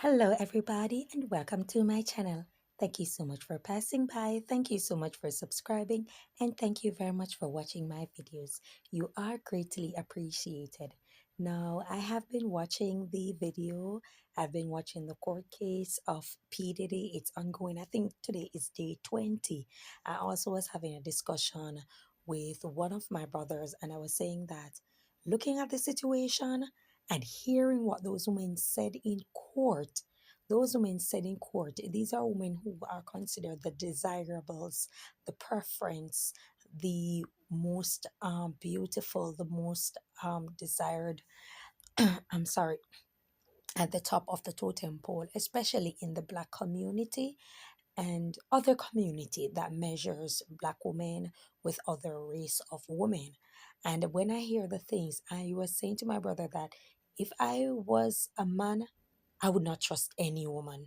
Hello, everybody, and welcome to my channel. Thank you so much for passing by. Thank you so much for subscribing, and thank you very much for watching my videos. You are greatly appreciated. Now, I have been watching the video. I've been watching the court case of P. Diddy. It's ongoing. I think today is day 20. I also was having a discussion with one of my brothers, and I was saying that looking at the situation, and hearing what those women said in court. Those women said in court, these are women who are considered the desirables, the preference, the most beautiful, the most desired, I'm sorry, at the top of the totem pole, especially in the Black community and other community that measures Black women with other race of women. And when I hear the things, I was saying to my brother that if I was a man, I would not trust any woman.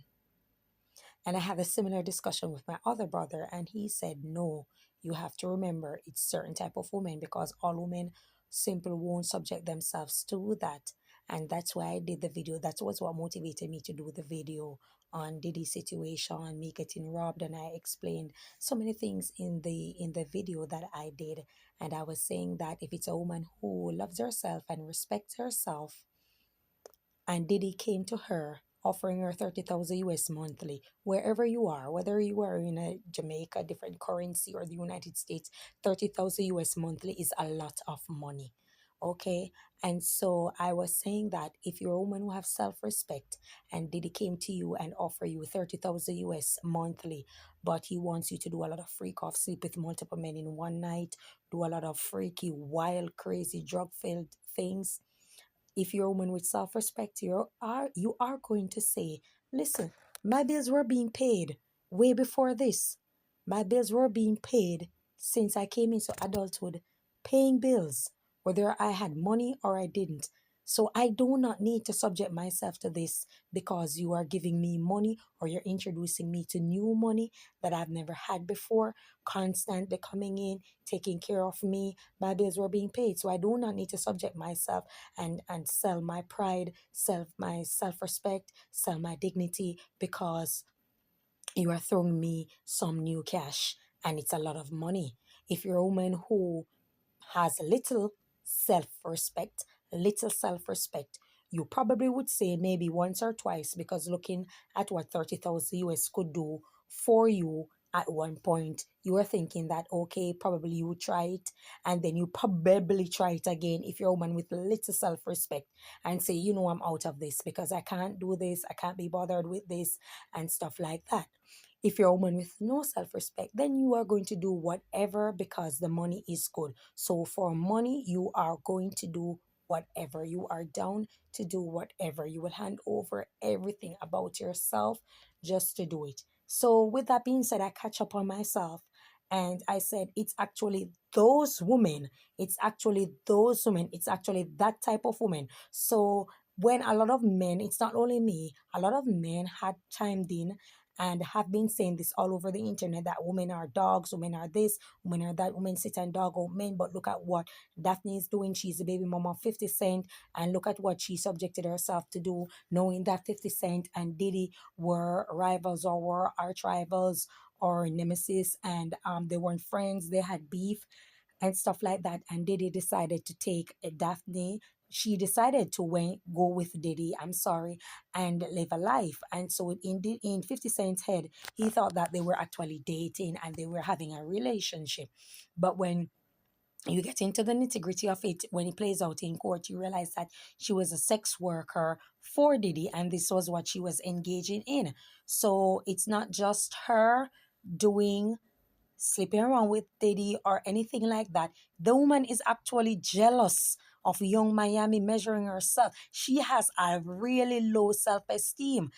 And I had a similar discussion with my other brother, and he said, no, you have to remember it's certain type of women because all women simply won't subject themselves to that. And that's why I did the video. That was what motivated me to do the video on Diddy's situation, me getting robbed, and I explained so many things in the video that I did. And I was saying that if it's a woman who loves herself and respects herself, and Diddy came to her offering her 30,000 US monthly, wherever you are, whether you are in a Jamaica, different currency, or the United States, 30,000 US monthly is a lot of money. Okay. And so I was saying that if you're a woman who have self-respect and Diddy came to you and offer you 30,000 US monthly, but he wants you to do a lot of freak off, sleep with multiple men in one night, do a lot of freaky, wild, crazy, drug-filled things, if you're a woman with self-respect, you are going to say, listen, my bills were being paid way before this. My bills were being paid since I came into adulthood, paying bills, whether I had money or I didn't. So I do not need to subject myself to this because you are giving me money or you're introducing me to new money that I've never had before, constantly coming in, taking care of me. My bills were being paid. So I do not need to subject myself and sell my pride, sell my self-respect, sell my dignity because you are throwing me some new cash and it's a lot of money. If you're a woman who has little self-respect, you probably would say maybe once or twice because looking at what 30,000 US could do for you at one point, you were thinking that, okay, probably you would try it, and then you probably try it again if you're a woman with little self-respect and say, I'm out of this because I can't do this, I can't be bothered with this, and stuff like that. If you're a woman with no self-respect, then you are going to do whatever because the money is good. So for money, you are going to do whatever. You are down to do whatever. You will hand over everything about yourself just to do it. So with that being said, I catch up on myself and I said, it's actually those women. It's actually those women. It's actually that type of woman. So when a lot of men, it's not only me, a lot of men had chimed in and have been saying this all over the internet that women are dogs, women are this, women are that, women sit and dog out men. But look at what Daphne is doing. She's the baby mama of 50 Cent, and look at what she subjected herself to do, knowing that 50 Cent and Diddy were rivals or were arch rivals or nemesis, and they weren't friends, they had beef and stuff like that. And Diddy decided to take Daphne. She decided to go with Diddy, I'm sorry, and live a life. And so in 50 Cent's head, he thought that they were actually dating and they were having a relationship. But when you get into the nitty-gritty of it, when it plays out in court, you realize that she was a sex worker for Diddy and this was what she was engaging in. So it's not just her doing sleeping around with Diddy or anything like that. The woman is actually jealous of young Miami measuring herself. She has a really low self-esteem.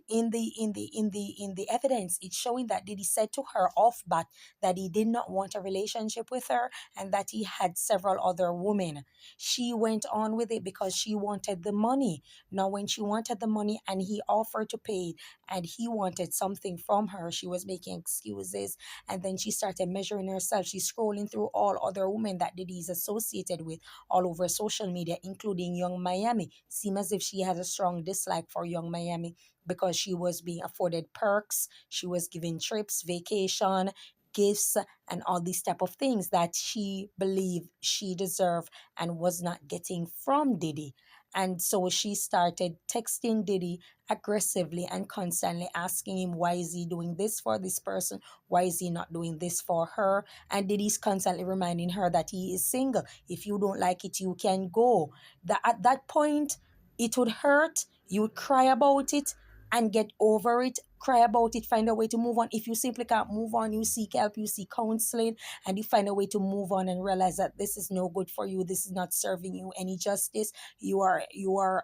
In the evidence, it's showing that Diddy said to her off bat that he did not want a relationship with her and that he had several other women. She went on with it because she wanted the money. Now, when she wanted the money and he offered to pay and he wanted something from her, she was making excuses, and then she started measuring herself. She's scrolling through all other women that Diddy is associated with all over social media, including Young Miami. Seemed as if she had a strong dislike for Young Miami because she was being afforded perks, she was given trips, vacation, gifts, and all these type of things that she believed she deserved and was not getting from Diddy. And so she started texting Diddy aggressively and constantly asking him, why is he doing this for this person? Why is he not doing this for her? And Diddy's constantly reminding her that he is single. If you don't like it, you can go. That at that point, it would hurt. You would cry about it and get over it. Cry about it, find a way to move on. If you simply can't move on, you seek help, you seek counseling, and you find a way to move on and realize that this is no good for you. This is not serving you any justice. You are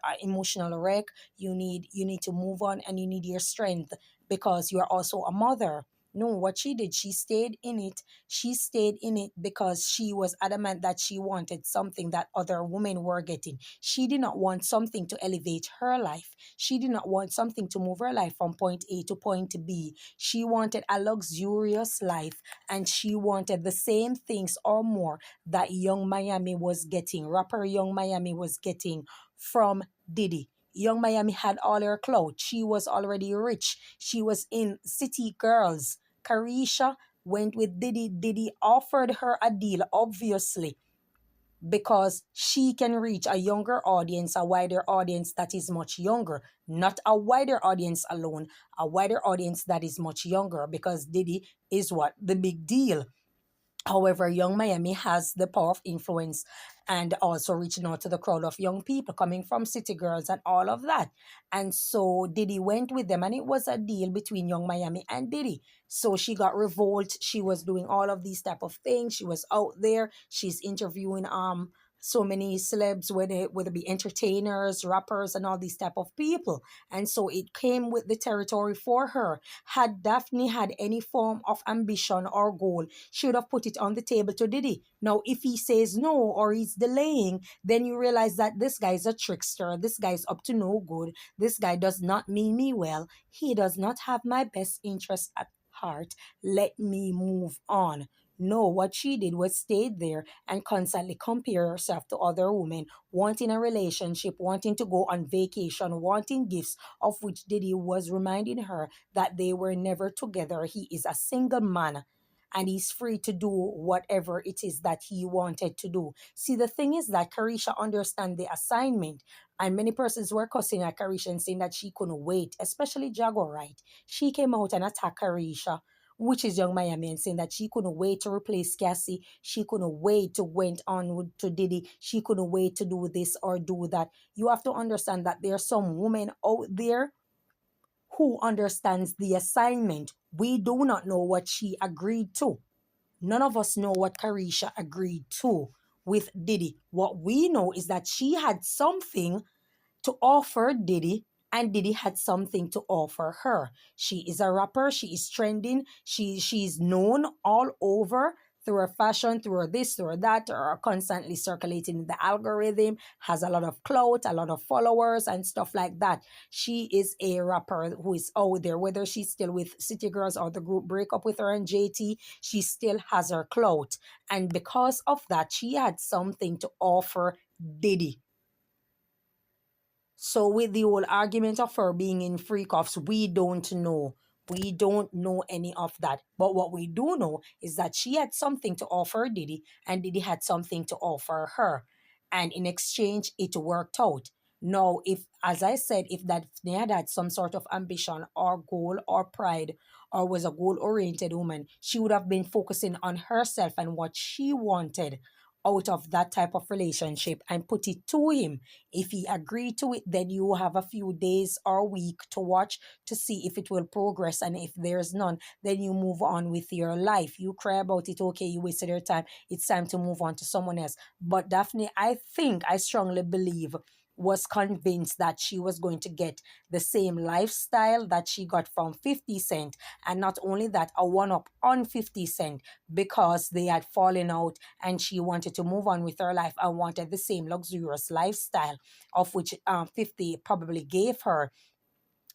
an emotional wreck. You need to move on, and you need your strength because you are also a mother. No, what she did, she stayed in it. She stayed in it because she was adamant that she wanted something that other women were getting. She did not want something to elevate her life. She did not want something to move her life from point A to point B. She wanted a luxurious life, and she wanted the same things or more that Young Miami was getting, rapper Young Miami was getting from Diddy. Young Miami had all her clout. She was already rich. She was in City Girls. Carisha went with Diddy. Diddy offered her a deal, obviously, because she can reach a younger audience, a wider audience that is much younger. Not a wider audience alone, a wider audience that is much younger, because Diddy is what? The big deal. However, Young Miami has the power of influence and also reaching out to the crowd of young people coming from City Girls and all of that. And so Diddy went with them, and it was a deal between Young Miami and Diddy. So she got revolt. She was doing all of these type of things. She was out there. She's interviewing so many celebs, whether it be entertainers, rappers, and all these type of people. And so it came with the territory for her. Had Daphne had any form of ambition or goal, she would have put it on the table to Diddy. Now, if he says no or he's delaying, then you realize that this guy is a trickster. This guy is up to no good. This guy does not mean me well. He does not have my best interest at heart. Let me move on. No, what she did was stayed there and constantly compare herself to other women, wanting a relationship, wanting to go on vacation, wanting gifts, of which Diddy was reminding her that they were never together. He is a single man, and he's free to do whatever it is that he wanted to do. See, the thing is that Carisha understand the assignment, and many persons were cussing at Carisha and saying that she couldn't wait, especially Jaguar, right? She came out and attacked Carisha, which is Young Miami, and saying that she couldn't wait to replace Cassie. She couldn't wait to went on to Diddy. She couldn't wait to do this or do that. You have to understand that there are some women out there who understands the assignment. We do not know what she agreed to. None of us know what Carisha agreed to with Diddy. What we know is that she had something to offer Diddy, and Diddy had something to offer her. She is a rapper. She is trending. She's known all over through her fashion, through her this, through her that, or constantly circulating in the algorithm, has a lot of clout, a lot of followers and stuff like that. She is a rapper who is out there, whether she's still with City Girls or the group break up with her and JT, she still has her clout. And because of that, she had something to offer Diddy. So with the whole argument of her being in free cuffs, we don't know. We don't know any of that. But what we do know is that she had something to offer Diddy, and Diddy had something to offer her. And in exchange, it worked out. Now, if, as I said, if that Daphne had some sort of ambition or goal or pride, or was a goal-oriented woman, she would have been focusing on herself and what she wanted out of that type of relationship and put it to him. If he agreed to it, then you have a few days or week to watch to see if it will progress. And if there's none, then you move on with your life. You cry about it, okay, you wasted your time. It's time to move on to someone else. But Daphne, I strongly believe, was convinced that she was going to get the same lifestyle that she got from 50 Cent. And not only that, a one-up on 50 Cent, because they had fallen out and she wanted to move on with her life and wanted the same luxurious lifestyle of which 50 probably gave her.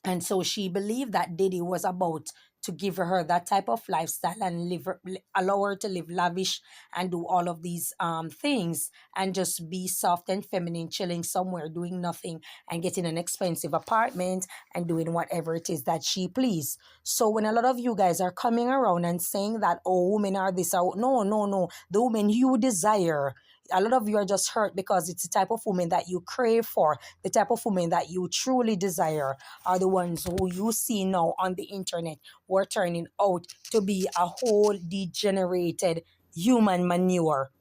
And so she believed that Diddy was about to give her that type of lifestyle and allow her to live lavish and do all of these things and just be soft and feminine, chilling somewhere, doing nothing, and getting an expensive apartment and doing whatever it is that she please. So when a lot of you guys are coming around and saying that, oh, women are this, or no, no, no, the women you desire, a lot of you are just hurt because it's the type of woman that you crave for, the type of woman that you truly desire are the ones who you see now on the internet who are turning out to be a whole degenerated human manure,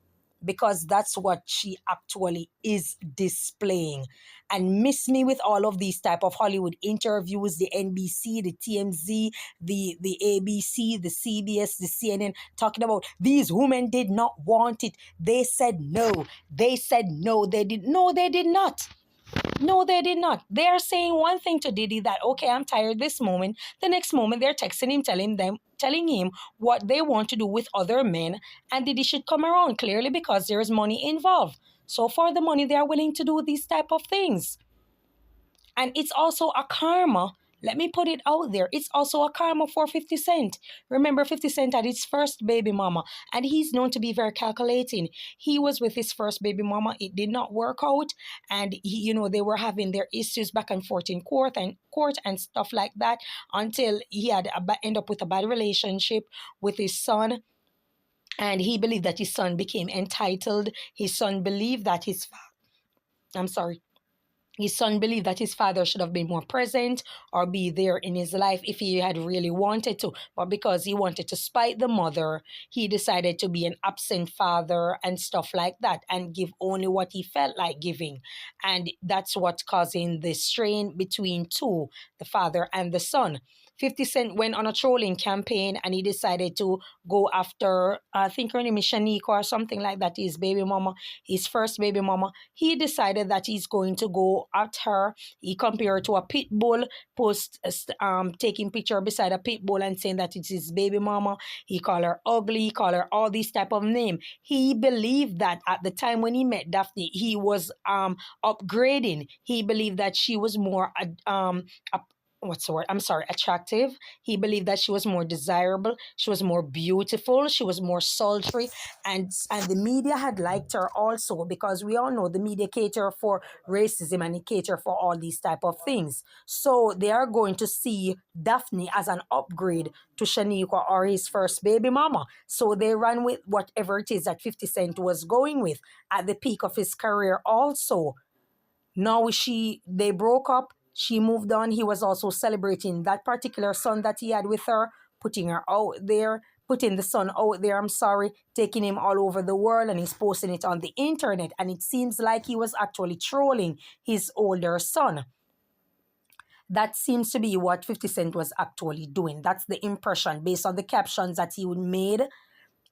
because that's what she actually is displaying. And miss me with all of these type of Hollywood interviews, the NBC, the TMZ, the ABC, the CBS, the CNN, talking about these women did not want it. They said no. They said no. They did. No, they did not. No, they did not. They are saying one thing to Diddy that, okay, I'm tired this moment. The next moment they're texting him, telling him what they want to do with other men, and Diddy should come around, clearly because there is money involved. So for the money, they are willing to do these type of things. And it's also a karma. Let me put it out there. It's also a karma for 50 Cent. Remember, 50 Cent had his first baby mama, and he's known to be very calculating. He was with his first baby mama. It did not work out. And they were having their issues back and forth in court and stuff like that, until he had end up with a bad relationship with his son. And he believed that his son became entitled. His son believed that I'm sorry. His son believed that his father should have been more present or be there in his life if he had really wanted to. But because he wanted to spite the mother, he decided to be an absent father and stuff like that and give only what he felt like giving. And that's what's causing the strain between the father and the son. 50 Cent went on a trolling campaign and he decided to go after, I think her name is Shanika or something like that, his baby mama, his first baby mama. He decided that he's going to go at her. He compared her to a pit bull, taking picture beside a pit bull and saying that it's his baby mama. He called her ugly, he called her all these type of name. He believed that at the time when he met Daphne, he was upgrading. He believed that she was more what's the word? I'm sorry, attractive. He believed that she was more desirable, she was more beautiful, she was more sultry, and the media had liked her also, because we all know the media cater for racism and it cater for all these type of things. So they are going to see Daphne as an upgrade to Shaniqua or his first baby mama. So they ran with whatever it is that 50 Cent was going with at the peak of his career also. Now they broke up. She moved on. He was also celebrating that particular son that he had with her, putting her out there, putting the son out there, I'm sorry, taking him all over the world, and he's posting it on the internet. And it seems like he was actually trolling his older son. That seems to be what 50 Cent was actually doing. That's the impression based on the captions that he made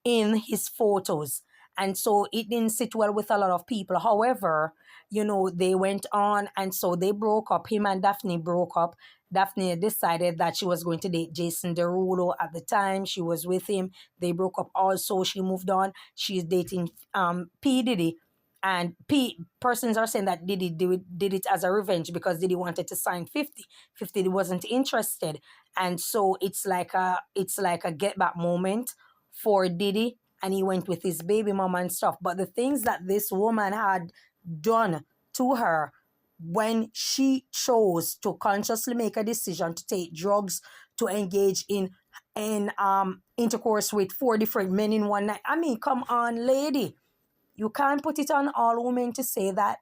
in his photos. And so it didn't sit well with a lot of people. However, they went on, and so they broke up. Him and Daphne broke up. Daphne decided that she was going to date Jason Derulo at the time. She was with him. They broke up also. She moved on. She's dating P. Diddy. And persons are saying that Diddy did it as a revenge because Diddy wanted to sign 50. 50 wasn't interested. And so it's like a get back moment for Diddy, and he went with his baby mama and stuff. But the things that this woman had done to her when she chose to consciously make a decision to take drugs, to engage in intercourse with 4 different men in one night. I mean, come on, lady. You can't put it on all women to say that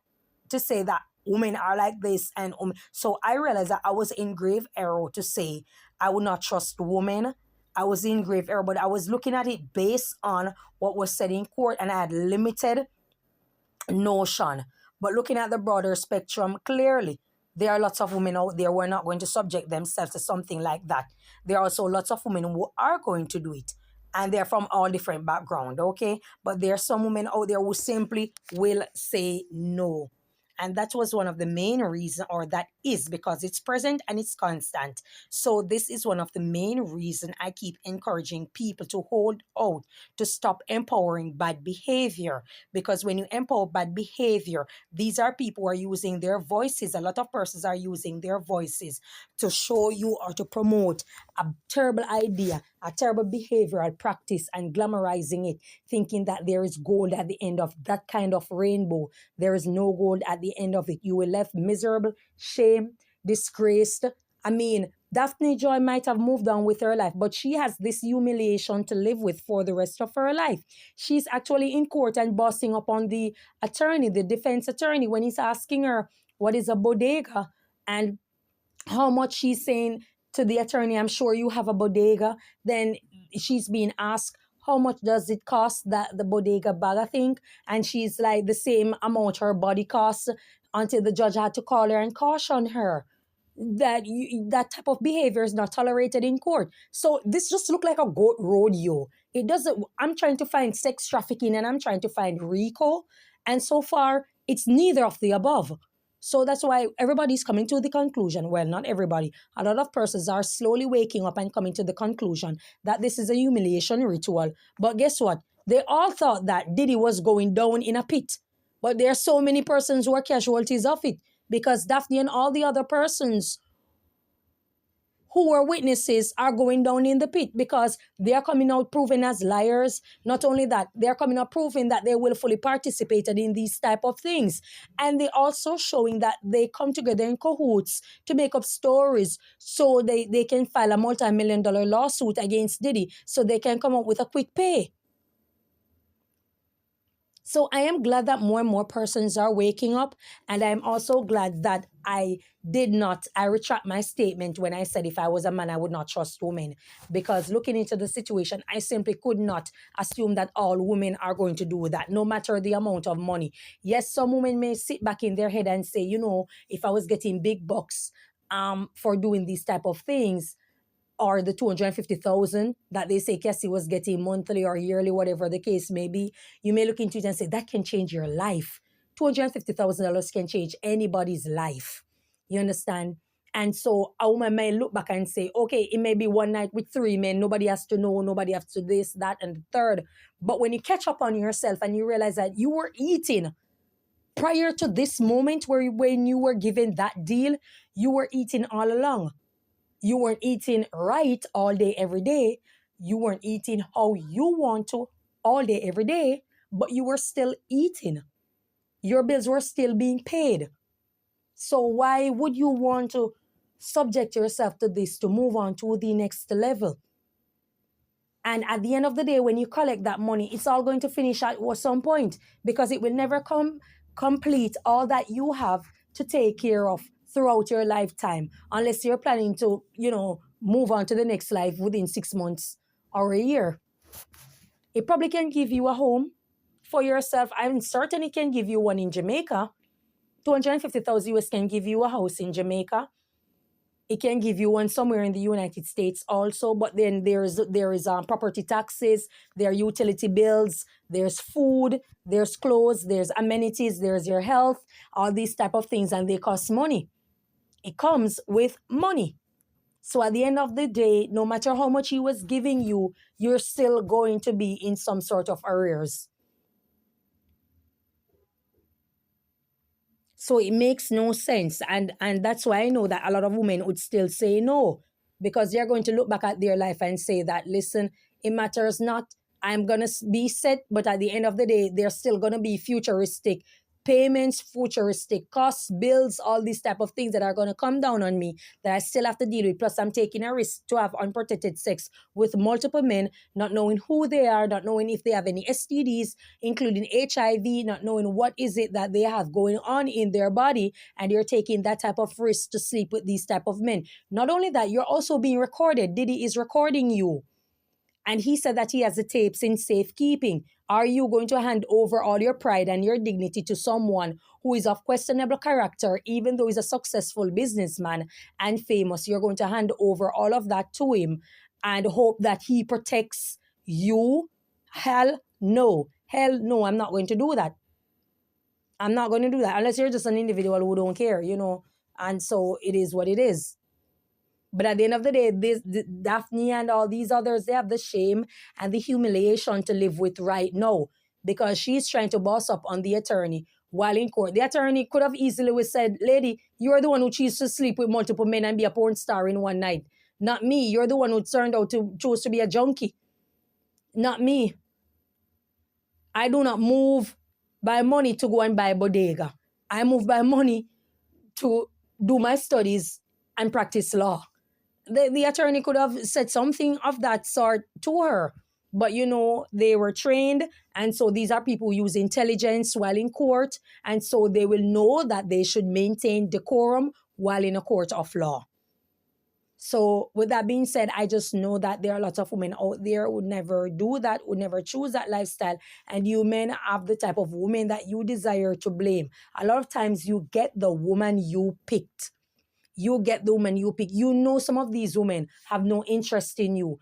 women are like this and so I realized that I was in grave error to say I would not trust women. I was in grave error, but I was looking at it based on what was said in court, and I had limited notion. But looking at the broader spectrum, clearly, there are lots of women out there who are not going to subject themselves to something like that. There are also lots of women who are going to do it. And they're from all different backgrounds, okay? But there are some women out there who simply will say no. And that was one of the main reasons, or that is because it's present and it's constant. So this is one of the main reason I keep encouraging people to hold out, to stop empowering bad behavior. Because when you empower bad behavior, these are people who are using their voices. A lot of persons are using their voices to show you or to promote a terrible idea, a terrible behavioral practice, and glamorizing it, thinking that there is gold at the end of that kind of rainbow. There is no gold at the end of it. You will left miserable, shame, disgraced. I mean, Daphne Joy might have moved on with her life, but she has this humiliation to live with for the rest of her life. She's actually in court and bossing up on the attorney, the defense attorney, when he's asking her what is a bodega and how much she's saying to the attorney, I'm sure you have a bodega. Then she's being asked, how much does it cost, that the bodega bag, I think? And she's like, the same amount her body costs, until the judge had to call her and caution her that that type of behavior is not tolerated in court. So this just looked like a goat rodeo. It doesn't. I'm trying to find sex trafficking and I'm trying to find RICO, and so far it's neither of the above. So that's why everybody's coming to the conclusion. Well, not everybody. A lot of persons are slowly waking up and coming to the conclusion that this is a humiliation ritual. But guess what? They all thought that Diddy was going down in a pit. But there are so many persons who are casualties of it, because Daphne and all the other persons who were witnesses are going down in the pit, because they are coming out proven as liars. Not only that, they are coming out proving that they willfully participated in these type of things. And they also showing that they come together in cahoots to make up stories so they can file a multi-million-dollar lawsuit against Diddy so they can come up with a quick pay. So I am glad that more and more persons are waking up. And I'm also glad that I retract my statement when I said if I was a man, I would not trust women. Because looking into the situation, I simply could not assume that all women are going to do that, no matter the amount of money. Yes, some women may sit back in their head and say, if I was getting big bucks for doing these type of things, or the 250,000 that they say Cassie was getting monthly or yearly, whatever the case may be, you may look into it and say, that can change your life. $250,000 can change anybody's life. You understand? And so a woman may look back and say, okay, it may be one night with 3 men. Nobody has to know. Nobody has to this, that, and the third. But when you catch up on yourself and you realize that you were eating prior to this moment when you were given that deal, you were eating all along. You weren't eating right all day, every day. You weren't eating how you want to all day, every day, but you were still eating. Your bills were still being paid. So why would you want to subject yourself to this to move on to the next level? And at the end of the day, when you collect that money, it's all going to finish at some point, because it will never complete all that you have to take care of throughout your lifetime, unless you're planning to, move on to the next life within 6 months or a year. It probably can give you a home for yourself. I'm certain it can give you one in Jamaica. 250,000 US can give you a house in Jamaica. It can give you one somewhere in the United States also, but then there is property taxes, there are utility bills, there's food, there's clothes, there's amenities, there's your health, all these type of things, and they cost money. It comes with money. So at the end of the day, no matter how much he was giving you, you're still going to be in some sort of arrears. So it makes no sense. And that's why I know that a lot of women would still say no, because they're going to look back at their life and say that, listen, it matters not. I'm going to be set, but at the end of the day, there's still going to be futuristic payments, futuristic costs, bills, all these type of things that are going to come down on me that I still have to deal with. Plus, I'm taking a risk to have unprotected sex with multiple men, not knowing who they are, not knowing if they have any STDs, including HIV, not knowing what is it that they have going on in their body, and you're taking that type of risk to sleep with these type of men. Not only that, you're also being recorded. Diddy is recording you. And he said that he has the tapes in safekeeping. Are you going to hand over all your pride and your dignity to someone who is of questionable character, even though he's a successful businessman and famous? You're going to hand over all of that to him and hope that he protects you? Hell no. Hell no, I'm not going to do that. I'm not going to do that unless you're just an individual who don't care, and so it is what it is. But at the end of the day, Daphne and all these others, they have the shame and the humiliation to live with right now, because she's trying to boss up on the attorney while in court. The attorney could have easily said, lady, you're the one who chose to sleep with multiple men and be a porn star in one night. Not me. You're the one who turned out to choose to be a junkie. Not me. I do not move by money to go and buy bodega. I move by money to do my studies and practice law. The attorney could have said something of that sort to her. But they were trained. And so these are people who use intelligence while in court. And so they will know that they should maintain decorum while in a court of law. So with that being said, I just know that there are lots of women out there who never do that, who never choose that lifestyle. And you men have the type of women that you desire to blame. A lot of times you get the woman you picked. You get the woman you pick. Some of these women have no interest in you.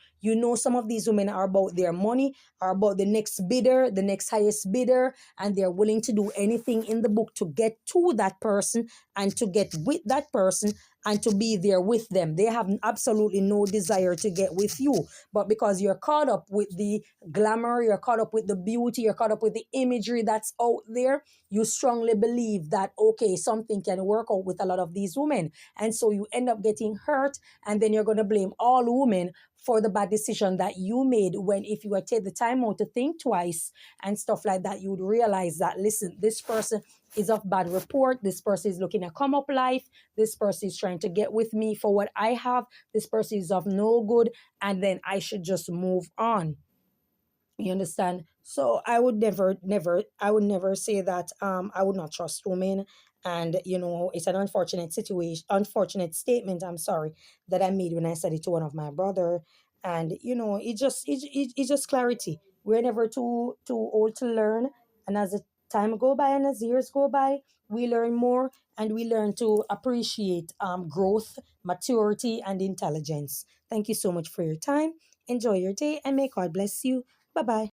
Some of these women are about their money, are about the next bidder, the next highest bidder, and they're willing to do anything in the book to get to that person and to get with that person and to be there with them. They have absolutely no desire to get with you. But because you're caught up with the glamour, you're caught up with the beauty, you're caught up with the imagery that's out there, you strongly believe that, okay, something can work out with a lot of these women. And so you end up getting hurt, and then you're going to blame all women for the bad decision that you made, when if you had take the time out to think twice and stuff like that, you would realize that, listen, this person is of bad report. This person is looking at come up life. This person is trying to get with me for what I have. This person is of no good. And then I should just move on. You understand? So I would never say that I would not trust women. And it's an unfortunate statement, I'm sorry, that I made when I said it to one of my brother. And it's just clarity. We're never too old to learn. And as the time go by and as years go by, we learn more, and we learn to appreciate growth, maturity, and intelligence. Thank you so much for your time. Enjoy your day, and may God bless you. Bye bye.